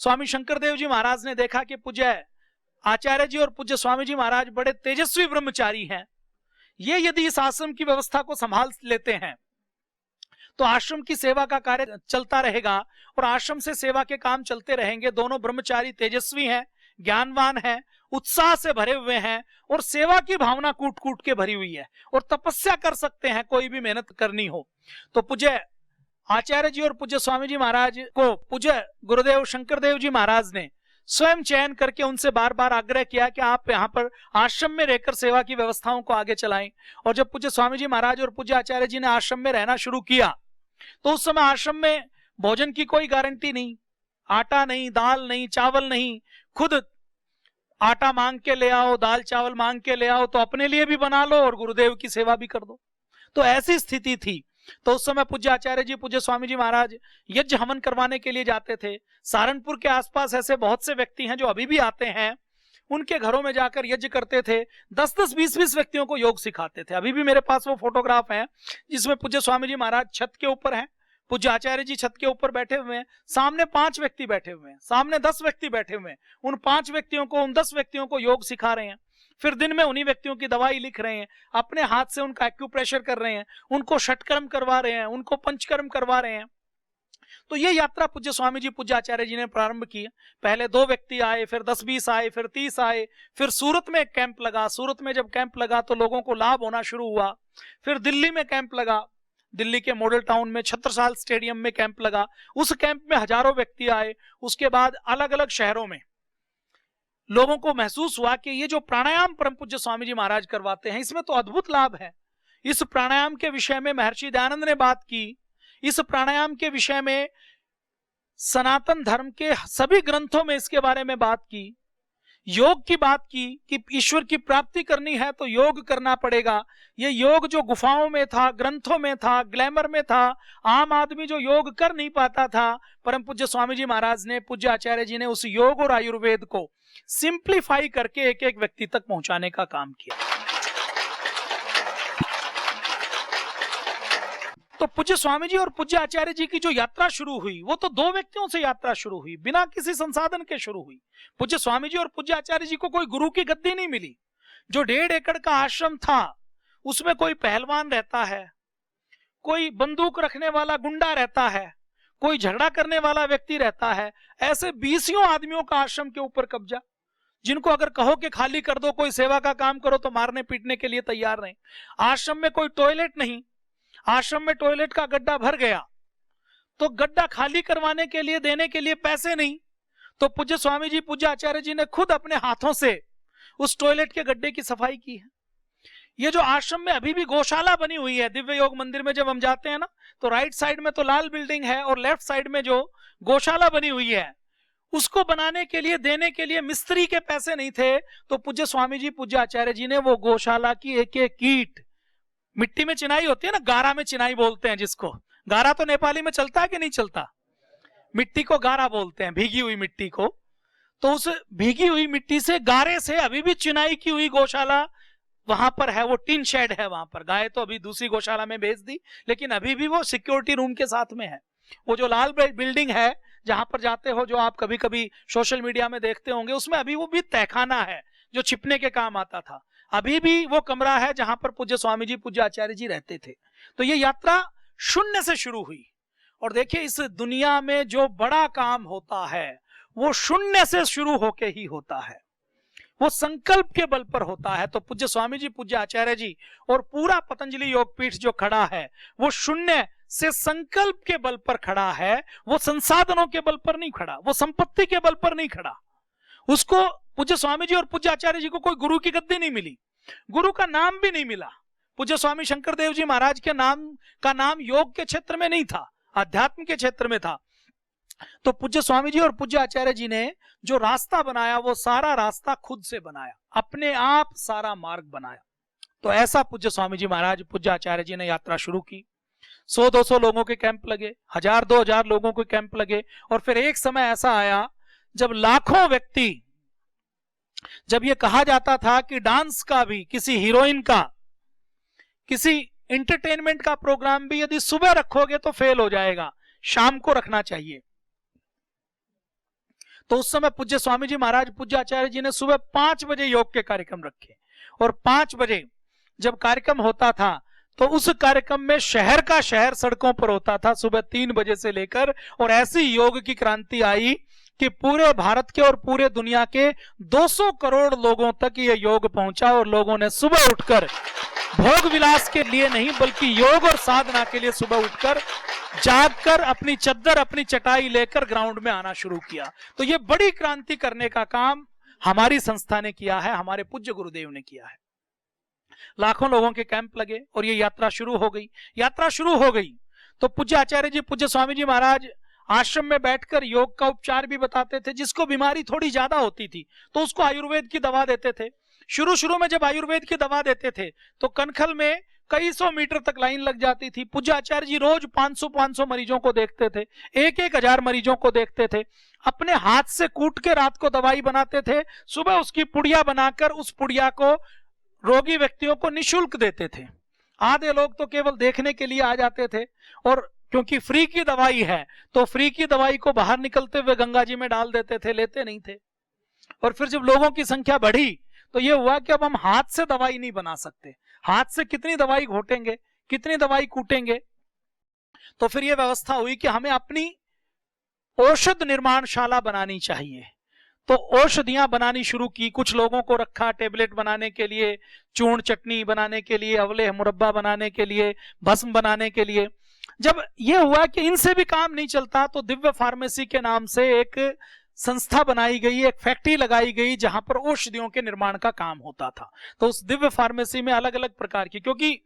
स्वामी शंकरदेव जी महाराज ने देखा कि पूज्य आचार्य जी और पूज्य स्वामी जी महाराज बड़े तेजस्वी ब्रह्मचारी हैं, ये यदि इस आश्रम की व्यवस्था को संभाल लेते हैं तो आश्रम की सेवा का कार्य चलता रहेगा और आश्रम से सेवा के काम चलते रहेंगे। दोनों ब्रह्मचारी तेजस्वी हैं, ज्ञानवान हैं, उत्साह से भरे हुए हैं और सेवा की भावना कूट कूट के भरी हुई है और तपस्या कर सकते हैं, कोई भी मेहनत करनी हो तो। पूज्य आचार्य जी और पूज्य स्वामी जी महाराज को पूज्य गुरुदेव शंकरदेव जी महाराज ने स्वयं चयन करके उनसे बार बार आग्रह किया कि आप यहाँ पर आश्रम में रहकर सेवा की व्यवस्थाओं को आगे चलाएं। और जब पूज्य स्वामी जी महाराज और पूज्य आचार्य जी ने आश्रम में रहना शुरू किया तो उस समय आश्रम में भोजन की कोई गारंटी नहीं, आटा नहीं, दाल नहीं, चावल नहीं, खुद आटा मांग के ले आओ, दाल चावल मांग के ले आओ तो अपने लिए भी बना लो और गुरुदेव की सेवा भी कर दो। तो ऐसी स्थिति थी। तो उस समय पूज्य आचार्य जी पूज्य स्वामी जी महाराज यज्ञ हवन करवाने के लिए जाते थे। सहारनपुर के आसपास ऐसे बहुत से व्यक्ति हैं जो अभी भी आते हैं, उनके घरों में जाकर यज्ञ करते थे, 10-10, 20-20 व्यक्तियों को योग सिखाते थे। अभी भी मेरे पास वो फोटोग्राफ है जिसमें पूज्य स्वामी जी महाराज छत के ऊपर हैं, पूज्य आचार्य जी छत के ऊपर बैठे हुए हैं, सामने 5 व्यक्ति बैठे हुए हैं, सामने 10 व्यक्ति बैठे हुए हैं, उन 5 व्यक्तियों को, उन 10 व्यक्तियों को योग सिखा रहे हैं। फिर दिन में उन्हीं व्यक्तियों की दवाई लिख रहे हैं, अपने हाथ से उनका एक्यूप्रेशर कर रहे हैं, उनको षटकर्म करवा रहे हैं, उनको पंचकर्म करवा रहे हैं। तो ये यात्रा पूज्य स्वामी जी पूज्य आचार्य जी ने प्रारंभ की। पहले 2 व्यक्ति आए, फिर 10-20 आए, फिर 30 आए, फिर सूरत में एक कैंप लगा। सूरत में जब कैंप लगा तो लोगों को लाभ होना शुरू हुआ। फिर दिल्ली में कैंप लगा, दिल्ली के मॉडल टाउन में छत्रसाल स्टेडियम में कैंप लगा, उस कैंप में हजारों व्यक्ति आए। उसके बाद अलग अलग शहरों में लोगों को महसूस हुआ कि ये जो प्राणायाम परम पूज्य स्वामी जी महाराज करवाते हैं इसमें तो अद्भुत लाभ है। इस प्राणायाम के विषय में महर्षि दयानंद ने बात की, इस प्राणायाम के विषय में सनातन धर्म के सभी ग्रंथों में इसके बारे में बात की, योग की बात की कि ईश्वर की प्राप्ति करनी है तो योग करना पड़ेगा। ये योग जो गुफाओं में था, ग्रंथों में था, ग्लैमर में था, आम आदमी जो योग कर नहीं पाता था, परम पूज्य स्वामी जी महाराज ने, पूज्य आचार्य जी ने उस योग और आयुर्वेद को सिंप्लीफाई करके एक एक व्यक्ति तक पहुंचाने का काम किया। तो पूज्य स्वामी जी और पूज्य आचार्य जी की जो यात्रा शुरू हुई वो तो 2 व्यक्तियों से यात्रा शुरू हुई, बिना किसी संसाधन के शुरू हुई। पूज्य स्वामी जी और पूज्य आचार्य जी को कोई गुरु की गद्दी नहीं मिली। जो 1.5 एकड़ का आश्रम था उसमें कोई पहलवान रहता है, कोई बंदूक रखने वाला गुंडा रहता है, कोई झगड़ा करने वाला व्यक्ति रहता है। ऐसे 20 आदमियों का आश्रम के ऊपर कब्जा, जिनको अगर कहो कि खाली कर दो, कोई सेवा का काम करो तो मारने पीटने के लिए तैयार नहीं। आश्रम में कोई टॉयलेट नहीं, आश्रम में टॉयलेट का गड्ढा भर गया तो गड्ढा खाली करवाने के लिए, देने के लिए पैसे नहीं, तो पूज्य स्वामी जी पूज्य आचार्य जी ने खुद अपने हाथों से उस टॉयलेट के गड्ढे की सफाई की है। ये जो आश्रम में अभी भी गौशाला बनी हुई है, दिव्य योग मंदिर में जब हम जाते हैं ना तो राइट साइड में तो लाल बिल्डिंग है और लेफ्ट साइड में जो गौशाला बनी हुई है उसको बनाने के लिए, देने के लिए मिस्त्री के पैसे नहीं थे, तो पूज्य स्वामी जी पूज्य आचार्य जी ने वो गौशाला की एक एक कीट, मिट्टी में चिनाई होती है ना, गारा में चिनाई बोलते हैं जिसको, गारा तो नेपाली में चलता है कि नहीं चलता, मिट्टी को गारा बोलते हैं, भीगी हुई मिट्टी को। तो उस भीगी हुई मिट्टी से, गारे से अभी भी चिनाई की हुई गौशाला वहां पर है, वो टिन शेड है वहां पर। गाय तो अभी दूसरी गौशाला में भेज दी, लेकिन अभी भी वो सिक्योरिटी रूम के साथ में है। वो जो लाल बिल्डिंग है जहां पर जाते हो, जो आप कभी कभी सोशल मीडिया में देखते होंगे, उसमें अभी वो भी तहखाना है जो छिपने के काम आता था। अभी भी वो कमरा है जहां पर पूज्य स्वामी जी पूज्य आचार्य जी रहते थे। तो ये यात्रा शून्य से शुरू हुई। और देखिए, इस दुनिया में जो बड़ा काम होता है वो शून्य से शुरू होके ही होता है, वो संकल्प के बल पर होता है। तो पूज्य स्वामी जी पूज्य आचार्य जी और पूरा पतंजलि योगपीठ जो खड़ा है वो शून्य से संकल्प के बल पर खड़ा है, वो संसाधनों के बल पर नहीं खड़ा, वो संपत्ति के बल पर नहीं खड़ा। उसको पूज्य स्वामी जी और पूज्य आचार्य जी को कोई गुरु की गद्दी नहीं मिली, गुरु का नाम भी नहीं मिला। पूज्य स्वामी शंकरदेव जी महाराज के नाम का नाम योग के क्षेत्र में नहीं था, अध्यात्म के क्षेत्र में था। तो पूज्य स्वामी जी और पूज्य आचार्य जी ने जो रास्ता बनाया वो सारा रास्ता खुद से बनाया, अपने आप सारा मार्ग बनाया। तो ऐसा पूज्य स्वामी जी महाराज पूज्य आचार्य जी ने यात्रा शुरू की। 100-200 लोगों के कैंप लगे, 1000-2000 लोगों के कैंप लगे। और फिर एक समय ऐसा आया जब लाखों व्यक्ति, जब ये कहा जाता था कि डांस का भी, किसी हीरोइन का, किसी एंटरटेनमेंट का प्रोग्राम भी यदि सुबह रखोगे तो फेल हो जाएगा, शाम को रखना चाहिए। तो उस समय पूज्य स्वामी जी महाराज, पूज्य आचार्य जी ने सुबह 5 बजे योग के कार्यक्रम रखे, और 5 बजे जब कार्यक्रम होता था तो उस कार्यक्रम में शहर का शहर सड़कों पर होता था सुबह 3 बजे से लेकर, और ऐसी योग की क्रांति आई कि पूरे भारत के और पूरे दुनिया के 200 करोड़ लोगों तक ये योग पहुंचा, और लोगों ने सुबह उठकर भोग विलास के लिए नहीं बल्कि योग और साधना के लिए सुबह उठकर जागकर अपनी चद्दर, अपनी चटाई लेकर ग्राउंड में आना शुरू किया। तो ये बड़ी क्रांति करने का काम हमारी संस्था ने किया है, हमारे पूज्य गुरुदेव ने किया है। लाखों लोगों के कैंप लगे और ये यात्रा शुरू हो गई। यात्रा शुरू हो गई तो पूज्य आचार्य जी, पूज्य स्वामी जी महाराज आश्रम में बैठकर योग का उपचार भी बताते थे। जिसको बीमारी थोड़ी ज्यादा होती थी तो उसको आयुर्वेद की दवा देते थे। शुरू में जब आयुर्वेद की दवा देते थे तो कनखल में कई 100 मीटर तक लाइन लग जाती थी। पूज्य आचार्य जी रोज 500 मरीजों को देखते थे, 1,000 मरीजों को देखते थे। अपने हाथ से कूट के रात को दवाई बनाते थे, सुबह उसकी पुड़िया बनाकर उस पुड़िया को रोगी व्यक्तियों को निःशुल्क देते थे। आधे लोग तो केवल देखने के लिए आ जाते थे, और क्योंकि फ्री की दवाई है तो फ्री की दवाई को बाहर निकलते हुए गंगा जी में डाल देते थे, लेते नहीं थे। और फिर जब लोगों की संख्या बढ़ी तो ये हुआ कि अब हम हाथ से दवाई नहीं बना सकते, हाथ से कितनी दवाई घोटेंगे, कितनी दवाई कूटेंगे। तो फिर ये व्यवस्था हुई कि हमें अपनी औषध निर्माणशाला बनानी चाहिए। तो औषधियां बनानी शुरू की। कुछ लोगों को रखा टेबलेट बनाने के लिए, चूर्ण चटनी बनाने के लिए, अवले मुरब्बा बनाने के लिए, भस्म बनाने के लिए। जब यह हुआ कि इनसे भी काम नहीं चलता तो दिव्य फार्मेसी के नाम से एक संस्था बनाई गई, एक फैक्ट्री लगाई गई जहां पर औषधियों के निर्माण का काम होता था। तो उस दिव्य फार्मेसी में अलग अलग प्रकार की, क्योंकि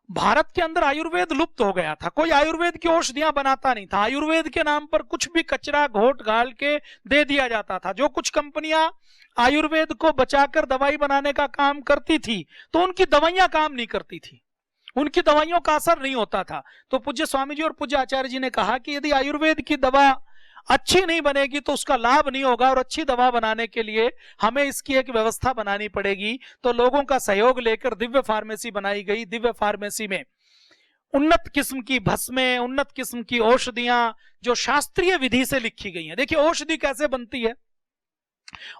भारत के अंदर आयुर्वेद लुप्त हो गया था, कोई आयुर्वेद की औषधियां बनाता नहीं था। आयुर्वेद के नाम पर कुछ भी कचरा घोट घाल के दे दिया जाता था। जो कुछ कंपनियां आयुर्वेद को बचाकर दवाई बनाने का काम करती थी तो उनकी दवाइयां काम नहीं करती थी, उनकी दवाइयों का असर नहीं होता था। तो पूज्य स्वामी जी और पूज्य आचार्य जी ने कहा कि यदि आयुर्वेद की दवा अच्छी नहीं बनेगी तो उसका लाभ नहीं होगा, और अच्छी दवा बनाने के लिए हमें इसकी एक व्यवस्था बनानी पड़ेगी। तो लोगों का सहयोग लेकर दिव्य फार्मेसी बनाई गई। दिव्य फार्मेसी में उन्नत किस्म की भस्में, उन्नत किस्म की औषधियां जो शास्त्रीय विधि से लिखी गई हैं। देखिए औषधि कैसे बनती है,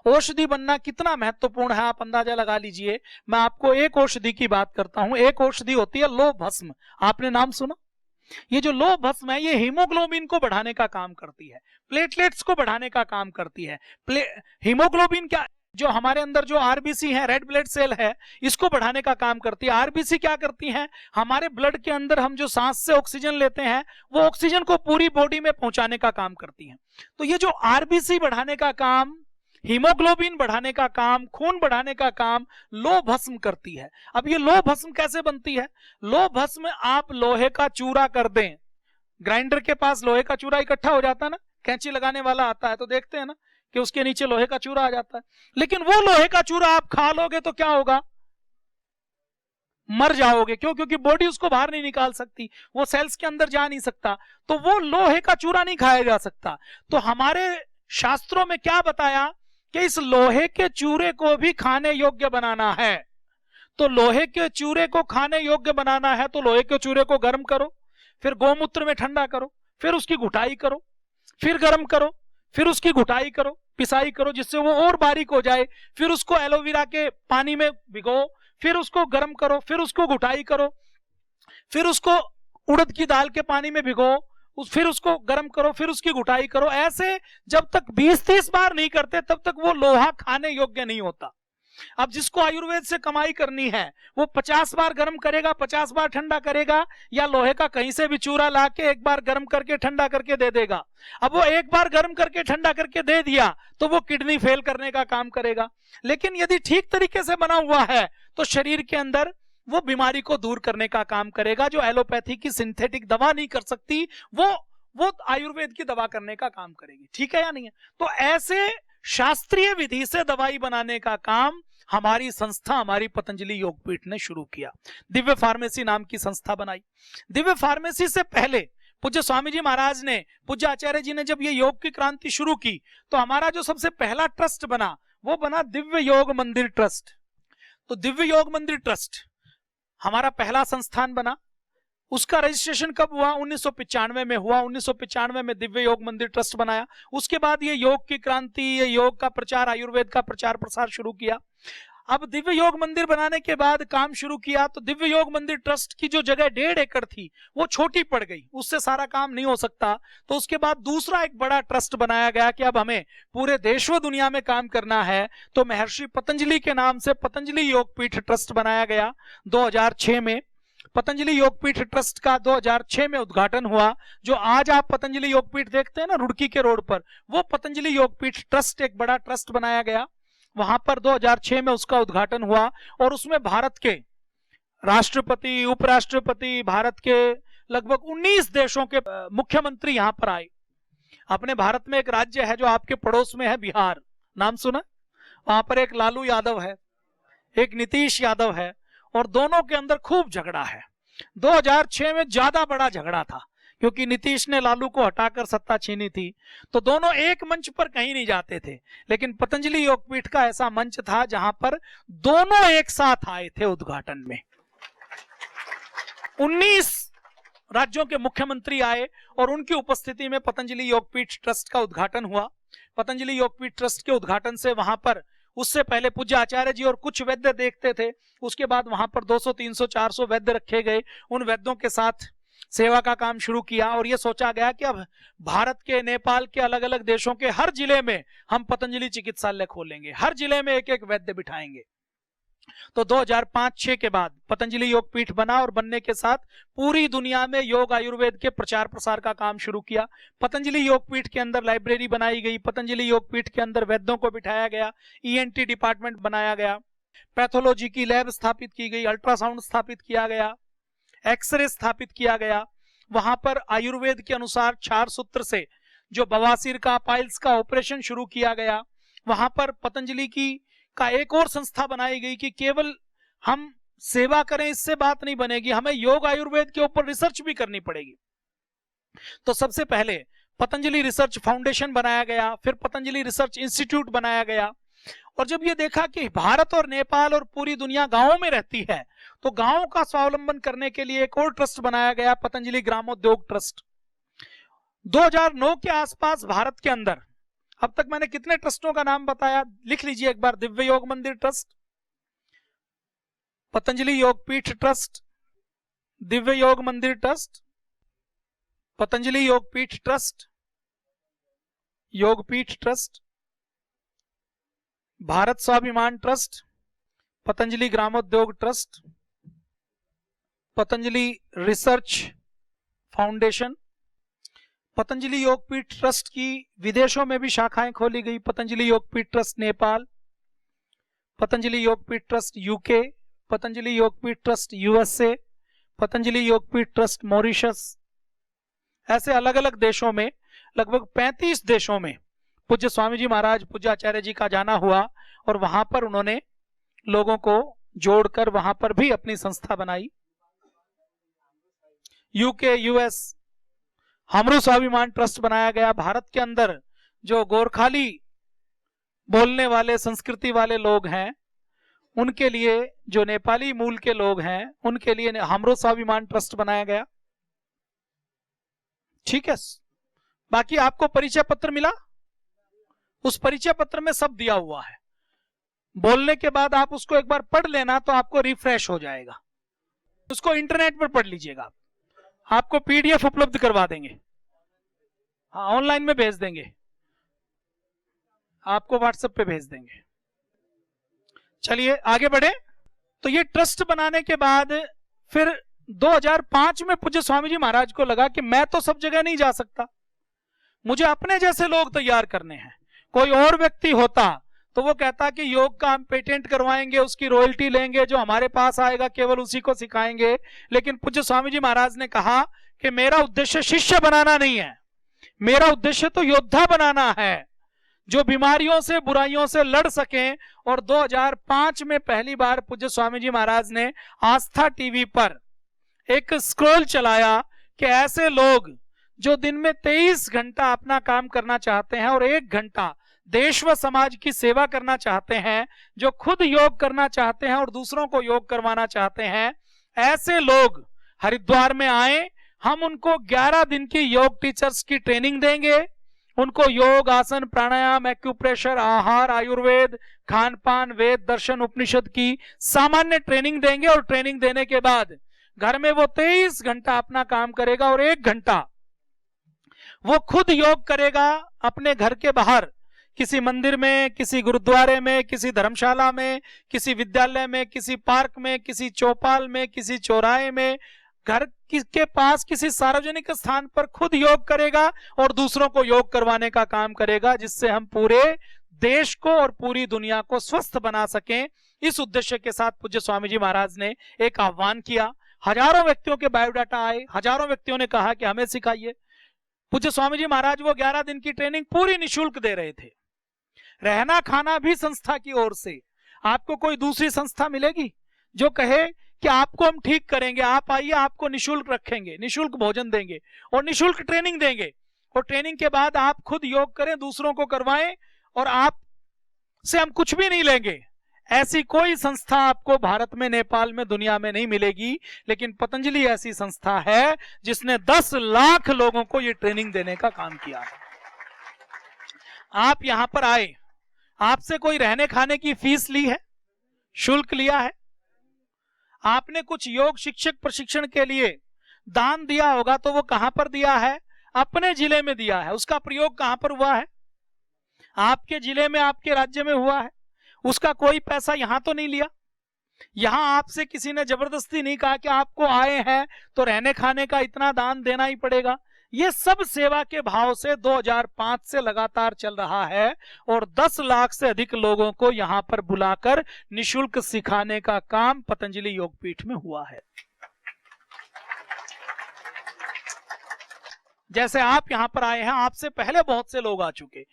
औषधि बनना कितना महत्वपूर्ण है आप अंदाजा लगा लीजिए। मैं आपको एक औषधि की बात करता हूं। एक औषधि होती है लौह भस्म, आपने नाम सुना? ये जो लौह भस्म है ये हीमोग्लोबिन को बढ़ाने का काम करती है, प्लेटलेट्स को बढ़ाने का काम करती है। हीमोग्लोबिन क्या, जो हमारे अंदर जो आरबीसी है, रेड ब्लड सेल है, इसको बढ़ाने का काम करती है। आरबीसी क्या करती है, हमारे ब्लड के अंदर हम जो सांस से ऑक्सीजन लेते हैं वो ऑक्सीजन को पूरी बॉडी में पहुंचाने का काम करती है। तो ये जो आरबीसी बढ़ाने का काम, हीमोग्लोबिन बढ़ाने का काम, खून बढ़ाने का काम लौह भस्म करती है। अब ये लौह भस्म कैसे बनती है? लौह भस्म आप लोहे का चूरा कर दें, ग्राइंडर के पास लोहे का चूरा इकट्ठा हो जाता है ना, कैंची लगाने वाला आता है तो देखते हैं ना कि उसके नीचे लोहे का चूरा आ जाता है। लेकिन वो लोहे का चूरा आप खा लोगे तो क्या होगा? मर जाओगे। क्यों? क्योंकि बॉडी उसको बाहर नहीं निकाल सकती, वो सेल्स के अंदर जा नहीं सकता। तो वो लोहे का चूरा नहीं खाया जा सकता। तो हमारे शास्त्रों में क्या बताया कि इस लोहे के चूरे को भी खाने योग्य बनाना है। तो लोहे के चूरे को खाने योग्य बनाना है तो लोहे के चूरे को गर्म करो, फिर गोमूत्र में ठंडा करो, फिर उसकी घुटाई करो, फिर गर्म करो, फिर उसकी घुटाई करो, पिसाई करो जिससे वो और बारीक हो जाए, फिर उसको एलोवेरा के पानी में भिगो, फिर उसको गर्म करो, फिर उसको घुटाई करो, फिर उसको उड़द की दाल के पानी में भिगो, फिर उसको गर्म करो, फिर उसकी घुटाई करो। ऐसे जब तक 20-30 बार नहीं करते तब तक वो लोहा खाने योग्य नहीं होता। अब जिसको आयुर्वेद से कमाई करनी है वो 50 बार गर्म करेगा, 50 बार ठंडा करेगा, या लोहे का कहीं से भी चूरा लाके एक बार गर्म करके ठंडा करके दे देगा। अब वो एक बार गर्म करके ठंडा करके दे दिया तो वो किडनी फेल करने का काम करेगा। लेकिन यदि ठीक तरीके से बना हुआ है तो शरीर के अंदर वो बीमारी को दूर करने का काम करेगा। जो एलोपैथी की सिंथेटिक दवा नहीं कर सकती वो आयुर्वेद की दवा करने का काम करेगी। ठीक है या नहीं है? तो ऐसे शास्त्रीय विधि से दवाई बनाने का काम हमारी संस्था, हमारी पतंजलि योगपीठ ने शुरू किया। दिव्य फार्मेसी नाम की संस्था बनाई। दिव्य फार्मेसी से पहले पूज्य स्वामी जी महाराज ने, पूज्य आचार्य जी ने जब ये योग की क्रांति शुरू की तो हमारा जो सबसे पहला ट्रस्ट बना वो बना दिव्य योग मंदिर ट्रस्ट। तो दिव्य योग मंदिर ट्रस्ट हमारा पहला संस्थान बना। उसका रजिस्ट्रेशन कब हुआ? 1995 में हुआ। 1995 में दिव्य योग मंदिर ट्रस्ट बनाया। उसके बाद ये योग की क्रांति, ये योग का प्रचार, आयुर्वेद का प्रचार प्रसार शुरू किया। अब दिव्य योग मंदिर बनाने के बाद काम शुरू किया तो दिव्य योग मंदिर ट्रस्ट की जो जगह 1.5 एकड़ थी वो छोटी पड़ गई, उससे सारा काम नहीं हो सकता। तो उसके बाद दूसरा एक बड़ा ट्रस्ट बनाया गया कि अब हमें पूरे देश व दुनिया में काम करना है, तो महर्षि पतंजलि के नाम से पतंजलि योगपीठ ट्रस्ट बनाया गया 2006 में। पतंजलि योगपीठ ट्रस्ट का 2006 में उद्घाटन हुआ। जो आज आप पतंजलि योगपीठ देखते हैं ना रुड़की के रोड पर, वो पतंजलि योगपीठ ट्रस्ट एक बड़ा ट्रस्ट बनाया गया। वहां पर 2006 में उसका उद्घाटन हुआ और उसमें भारत के राष्ट्रपति, उपराष्ट्रपति, भारत के लगभग 19 देशों के मुख्यमंत्री यहां पर आए। अपने भारत में एक राज्य है जो आपके पड़ोस में है, बिहार, नाम सुना? वहां पर एक लालू यादव है, एक नीतीश यादव है, और दोनों के अंदर खूब झगड़ा है। 2006 में ज्यादा बड़ा झगड़ा था क्योंकि नीतीश ने लालू को हटाकर सत्ता छीनी थी, तो दोनों एक मंच पर कहीं नहीं जाते थे। लेकिन पतंजलि योगपीठ का ऐसा मंच था जहां पर दोनों एक साथ आए थे उद्घाटन में। 19 राज्यों के मुख्यमंत्री आए और उनकी उपस्थिति में पतंजलि योगपीठ ट्रस्ट का उद्घाटन हुआ। पतंजलि योगपीठ ट्रस्ट के उद्घाटन से वहां पर उससे पहले पूज्य आचार्य जी और कुछ वैद्य देखते थे। उसके बाद वहां पर 200, 300, 400 वैद्य रखे गए। उन वैद्यों के साथ सेवा का काम शुरू किया और यह सोचा गया कि अब भारत के, नेपाल के, अलग अलग देशों के हर जिले में हम पतंजलि चिकित्सालय खोलेंगे, हर जिले में एक एक वैद्य बिठाएंगे। तो 2005-06 के बाद पतंजलि योगपीठ बना और बनने के साथ पूरी दुनिया में योग आयुर्वेद के प्रचार प्रसार का काम शुरू किया। पतंजलि योगपीठ के अंदर लाइब्रेरी बनाई गई, पतंजलि योगपीठ के अंदर वैद्यों को बिठाया गया, ईएनटी डिपार्टमेंट बनाया गया, पैथोलॉजी की लैब स्थापित की गई, अल्ट्रासाउंड स्थापित किया गया, एक्सरे स्थापित किया गया। वहां पर आयुर्वेद के अनुसार क्षार सूत्र से जो बवासीर का, पाइल्स का ऑपरेशन शुरू किया गया। वहां पर पतंजलि की का एक और संस्था बनाई गई कि केवल हम सेवा करें इससे बात नहीं बनेगी, हमें योग आयुर्वेद के ऊपर रिसर्च भी करनी पड़ेगी। तो सबसे पहले पतंजलि रिसर्च फाउंडेशन बनाया गया, फिर पतंजलि रिसर्च इंस्टीट्यूट बनाया गया। और जब ये देखा कि भारत और नेपाल और पूरी दुनिया गांवों में रहती है, तो गांवों का स्वावलंबन करने के लिए एक और ट्रस्ट बनाया गया, पतंजलि ग्रामोद्योग ट्रस्ट। 2009 के आसपास भारत के अंदर, अब तक मैंने कितने ट्रस्टों का नाम बताया, लिख लीजिए एक बार। दिव्य योग मंदिर ट्रस्ट, पतंजलि योगपीठ ट्रस्ट, दिव्य योग मंदिर trust, Patanjali Yogpeeth trust, Yogpeeth trust, Bharat Swabhiman trust, Patanjali ग्रामोद्योग trust, Patanjali research foundation. Patanjali Yogpeeth trust की विदेशों में भी शाखाएं खोली गई, Patanjali Yogpeeth trust Nepal, Patanjali Yogpeeth trust UK, Patanjali Yogpeeth trust USA, Patanjali Yogpeeth trust Mauritius. ऐसे अलग अलग देशों में, लगभग 35 देशों में पूज्य स्वामी जी महाराज, पूज्य आचार्य जी का जाना हुआ और वहां पर उन्होंने लोगों को जोड़कर वहां पर भी अपनी संस्था बनाई। यूके, यूएस, हमरू स्वाभिमान ट्रस्ट बनाया गया। भारत के अंदर जो गोरखाली बोलने वाले, संस्कृति वाले लोग हैं, उनके लिए, जो नेपाली मूल के लोग हैं, उनके लिए हमरू स्वाभिमान ट्रस्ट बनाया गया। ठीक है, बाकी आपको परिचय पत्र मिला, उस परिचय पत्र में सब दिया हुआ है। बोलने के बाद आप उसको एक बार पढ़ लेना तो आपको रिफ्रेश हो जाएगा। उसको इंटरनेट पर पढ़ लीजिएगा, आपको पीडीएफ उपलब्ध करवा देंगे, हाँ ऑनलाइन में भेज देंगे, आपको व्हाट्सएप पे भेज देंगे। चलिए आगे बढ़े। तो ये ट्रस्ट बनाने के बाद फिर 2005 में पूज्य स्वामी जी महाराज को लगा कि मैं तो सब जगह नहीं जा सकता, मुझे अपने जैसे लोग तैयार करने हैं। कोई और व्यक्ति होता तो वो कहता कि योग का हम पेटेंट करवाएंगे, उसकी रॉयल्टी लेंगे, जो हमारे पास आएगा केवल उसी को सिखाएंगे। लेकिन पूज्य स्वामी जी महाराज ने कहा कि मेरा उद्देश्य शिष्य बनाना नहीं है, मेरा उद्देश्य तो योद्धा बनाना है, जो बीमारियों से, बुराइयों से लड़ सकें। और 2005 में पहली बार पूज्य स्वामी जी महाराज ने आस्था टीवी पर एक स्क्रॉल चलाया कि ऐसे लोग जो दिन में 23 घंटा अपना काम करना चाहते हैं और 1 घंटा देश व समाज की सेवा करना चाहते हैं, जो खुद योग करना चाहते हैं और दूसरों को योग करवाना चाहते हैं, ऐसे लोग हरिद्वार में आए, हम उनको 11 दिन की योग टीचर्स की ट्रेनिंग देंगे। उनको योग, आसन, प्राणायाम, एक्यूप्रेशर, आहार, आयुर्वेद, खान पान, वेद, दर्शन, उपनिषद की सामान्य ट्रेनिंग देंगे। और ट्रेनिंग देने के बाद घर में वो 23 घंटा अपना काम करेगा और 1 घंटा वो खुद योग करेगा अपने घर के बाहर, किसी मंदिर में, किसी गुरुद्वारे में, किसी धर्मशाला में, किसी विद्यालय में, किसी पार्क में, किसी चौपाल में, किसी चौराहे में, घर के पास किसी सार्वजनिक स्थान पर खुद योग करेगा और दूसरों को योग करवाने का काम करेगा, जिससे हम पूरे देश को और पूरी दुनिया को स्वस्थ बना सकें। इस उद्देश्य के साथ पूज्य स्वामी जी महाराज ने एक आह्वान किया। हजारों व्यक्तियों के बायोडाटा आए, हजारों व्यक्तियों ने कहा कि हमें सिखाइए। पूज्य स्वामी जी महाराज वो 11 दिन की ट्रेनिंग पूरी निःशुल्क दे रहे थे। रहना खाना भी संस्था की ओर से। आपको कोई दूसरी संस्था मिलेगी जो कहे कि आपको हम ठीक करेंगे, आप आइए, आपको निःशुल्क रखेंगे, निःशुल्क भोजन देंगे और निःशुल्क ट्रेनिंग देंगे, और ट्रेनिंग के बाद आप खुद योग करें, दूसरों को करवाएं और आप से हम कुछ भी नहीं लेंगे। ऐसी कोई संस्था आपको भारत में, नेपाल में, दुनिया में नहीं मिलेगी। लेकिन पतंजलि ऐसी संस्था है जिसने 10 लाख लोगों को ये ट्रेनिंग देने का काम किया है। आप यहां पर आए, आपसे कोई रहने खाने की फीस ली है, शुल्क लिया है? आपने कुछ योग शिक्षक प्रशिक्षण के लिए दान दिया होगा, तो वो कहां पर दिया है? अपने जिले में दिया है। उसका प्रयोग कहां पर हुआ है? आपके जिले में, आपके राज्य में हुआ है। उसका कोई पैसा यहां तो नहीं लिया। यहां आपसे किसी ने जबरदस्ती नहीं कहा कि आपको आए हैं तो रहने खाने का इतना दान देना ही पड़ेगा। ये सब सेवा के भाव से 2005 से लगातार चल रहा है और 10 लाख से अधिक लोगों को यहां पर बुलाकर निःशुल्क सिखाने का काम पतंजलि योगपीठ में हुआ है। जैसे आप यहां पर आए हैं, आपसे पहले बहुत से लोग आ चुके।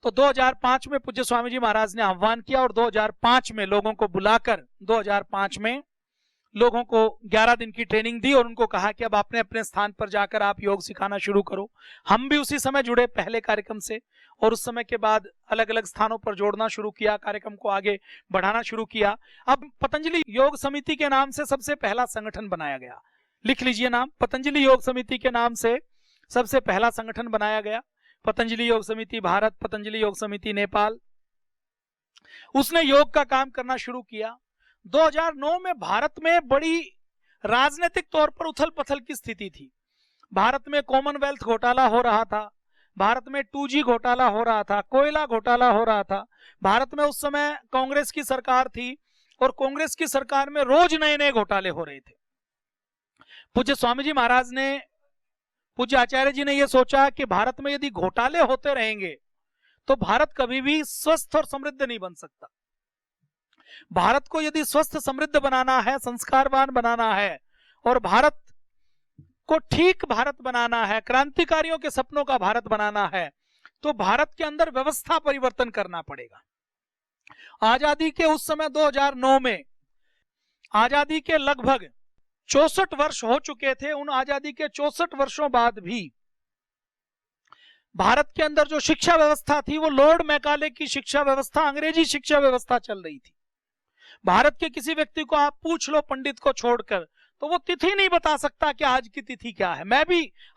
तो 2005 में पूज्य स्वामी जी महाराज ने आह्वान किया और 2005 में लोगों को बुलाकर 2005 में लोगों को 11 दिन की ट्रेनिंग दी और उनको कहा कि अब अपने अपने स्थान पर जाकर आप योग सिखाना शुरू करो। हम भी उसी समय जुड़े पहले कार्यक्रम से, और उस समय के बाद अलग अलग स्थानों पर जोड़ना शुरू किया, कार्यक्रम को आगे बढ़ाना शुरू किया। अब पतंजलि योग समिति के नाम से सबसे पहला संगठन बनाया गया। लिख लीजिए नाम, पतंजलि योग समिति के नाम से सबसे पहला संगठन बनाया गया। पतंजलि योग समिति भारत, पतंजलि योग समिति नेपाल। उसने योग का काम करना शुरू किया। 2009 में भारत में बड़ी राजनीतिक तौर पर उथल पथल की स्थिति थी। भारत में कॉमनवेल्थ घोटाला हो रहा था, भारत में 2G घोटाला हो रहा था, कोयला घोटाला हो रहा था। भारत में उस समय कांग्रेस की सरकार थी और कांग्रेस की सरकार में रोज नए नए घोटाले हो रहे थे। पूज्य स्वामी जी महाराज ने, पूज्य आचार्य जी ने यह सोचा कि भारत में यदि घोटाले होते रहेंगे तो भारत कभी भी स्वस्थ और समृद्ध नहीं बन सकता। भारत को यदि स्वस्थ समृद्ध बनाना है, संस्कारवान बनाना है और भारत को ठीक भारत बनाना है, क्रांतिकारियों के सपनों का भारत बनाना है, तो भारत के अंदर व्यवस्था परिवर्तन करना पड़ेगा। आजादी के उस समय 2009 में आजादी के लगभग 64 वर्ष हो चुके थे। उन आजादी के 64 वर्षों बाद भी भारत के अंदर जो शिक्षा व्यवस्था थी वो लॉर्ड मैकाले की शिक्षा व्यवस्था, अंग्रेजी शिक्षा व्यवस्था चल रही थी। भारत के किसी व्यक्ति को आप पूछ लो, पंडित को छोड़कर, तो वो तिथि नहीं बता सकता कि आज की तिथि क्या है।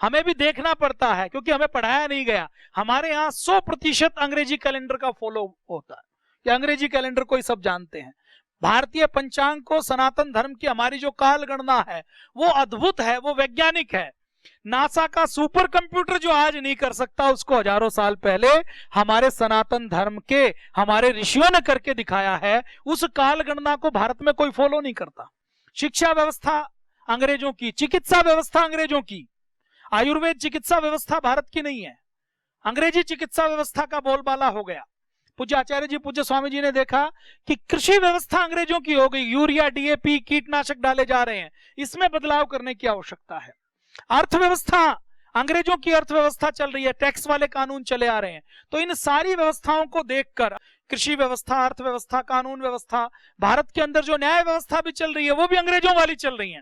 हमें भी देखना पड़ता है क्योंकि हमें पढ़ाया नहीं गया। हमारे यहाँ 100% अंग्रेजी कैलेंडर का फॉलो होता है, या अंग्रेजी कैलेंडर को ही सब जानते हैं। भारतीय पंचांग को, सनातन धर्म की हमारी जो काल गणना है वो अद्भुत है, वो वैज्ञानिक है। नासा का सुपर कंप्यूटर जो आज नहीं कर सकता, उसको हजारों साल पहले हमारे सनातन धर्म के हमारे ऋषियों ने करके दिखाया है। उस काल गणना को भारत में कोई फॉलो नहीं करता। शिक्षा व्यवस्था अंग्रेजों की, चिकित्सा व्यवस्था अंग्रेजों की, आयुर्वेद चिकित्सा व्यवस्था भारत की नहीं है। अंग्रेजी चिकित्सा व्यवस्था का बोलबाला हो गया। पूज्य आचार्य जी, पूज्य स्वामी जी ने देखा कि कृषि व्यवस्था अंग्रेजों की हो गई। यूरिया, DAP, कीटनाशक डाले जा रहे हैं, इसमें बदलाव करने की आवश्यकता है। अर्थव्यवस्था अंग्रेजों की अर्थव्यवस्था चल रही है, टैक्स वाले कानून चले आ रहे हैं। तो इन सारी व्यवस्थाओं को देखकर कृषि व्यवस्था, अर्थव्यवस्था, कानून व्यवस्था, भारत के अंदर जो न्याय व्यवस्था भी चल रही है वो भी अंग्रेजों वाली चल रही है।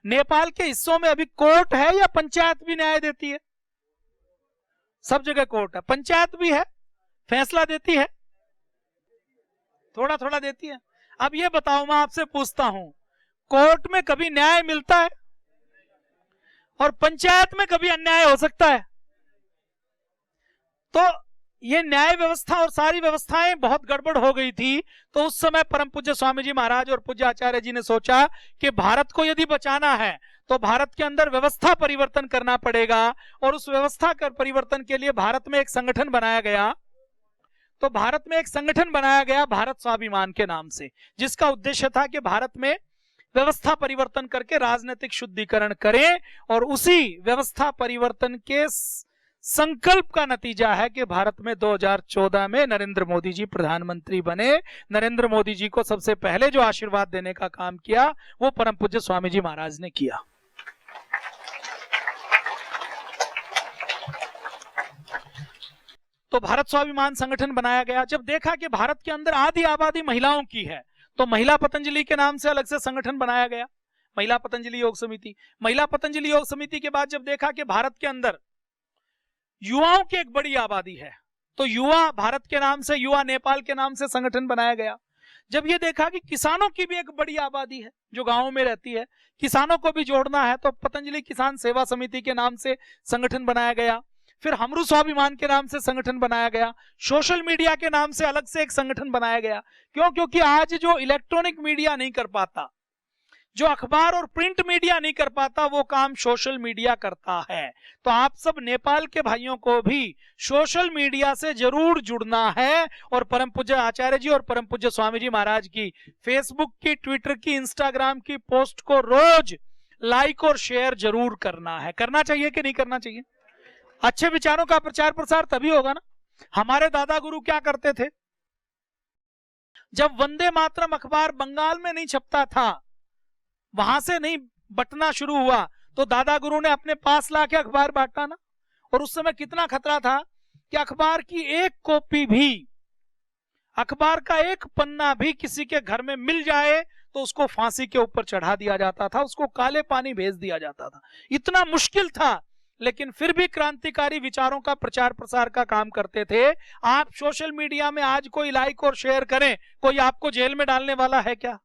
नेपाल के हिस्सों में अभी कोर्ट है या पंचायत भी न्याय देती है? सब जगह कोर्ट है, पंचायत भी है, फैसला देती है, थोड़ा थोड़ा देती है। अब ये बताओ, मैं आपसे पूछता हूं, कोर्ट में कभी न्याय मिलता है और पंचायत में कभी अन्याय हो सकता है। तो ये न्याय व्यवस्था और सारी व्यवस्थाएं बहुत गड़बड़ हो गई थी। तो उस समय परम पूज्य स्वामी जी महाराज और पूज्य आचार्य जी ने सोचा कि भारत को यदि बचाना है तो भारत के अंदर व्यवस्था परिवर्तन करना पड़ेगा, और उस व्यवस्था कर परिवर्तन के लिए भारत में एक संगठन बनाया गया। तो भारत में एक संगठन बनाया गया भारत स्वाभिमान के नाम से, जिसका उद्देश्य था कि भारत में व्यवस्था परिवर्तन करके राजनीतिक शुद्धिकरण करें, और उसी व्यवस्था परिवर्तन के संकल्प का नतीजा है कि भारत में 2014 में नरेंद्र मोदी जी प्रधानमंत्री बने। नरेंद्र मोदी जी को सबसे पहले जो आशीर्वाद देने का काम किया वो परम पूज्य स्वामी जी महाराज ने किया। तो भारत स्वाभिमान संगठन बनाया गया। जब देखा कि भारत के अंदर आधी आबादी महिलाओं की है, तो महिला पतंजलि के नाम से अलग से संगठन बनाया गया, महिला पतंजलि योग समिति। महिला पतंजलि योग समिति के बाद जब देखा कि भारत के अंदर युवाओं की एक बड़ी आबादी है, तो युवा भारत के नाम से, युवा नेपाल के नाम से संगठन बनाया गया। जब ये देखा कि किसानों की भी एक बड़ी आबादी है जो गांवों में रहती है, किसानों को भी जोड़ना है, तो पतंजलि किसान सेवा समिति के नाम से संगठन बनाया गया। फिर हमरू स्वाभिमान के नाम से संगठन बनाया गया। सोशल मीडिया के नाम से अलग से एक संगठन बनाया गया। क्यों? क्योंकि आज जो इलेक्ट्रॉनिक मीडिया नहीं कर पाता, जो अखबार और प्रिंट मीडिया नहीं कर पाता, वो काम सोशल मीडिया करता है। तो आप सब नेपाल के भाइयों को भी सोशल मीडिया से जरूर जुड़ना है, और परम पूज्य आचार्य जी और परम पूज्य स्वामी जी महाराज की फेसबुक की, ट्विटर की, इंस्टाग्राम की पोस्ट को रोज लाइक और शेयर जरूर करना है। करना चाहिए कि नहीं करना चाहिए? अच्छे विचारों का प्रचार प्रसार तभी होगा ना। हमारे दादा गुरु क्या करते थे? जब वंदे मातरम अखबार बंगाल में नहीं छपता था, वहां से नहीं बंटना शुरू हुआ, तो दादा गुरु ने अपने पास लाके अखबार बांटा ना। और उस समय कितना खतरा था कि अखबार की एक कॉपी भी, अखबार का एक पन्ना भी किसी के घर में मिल जाए तो उसको फांसी के ऊपर चढ़ा दिया जाता था, उसको काले पानी भेज दिया जाता था। इतना मुश्किल था, लेकिन फिर भी क्रांतिकारी विचारों का प्रचार प्रसार का काम करते थे। आप सोशल मीडिया में आज कोई लाइक और शेयर करें, कोई आपको जेल में डालने वाला है क्या?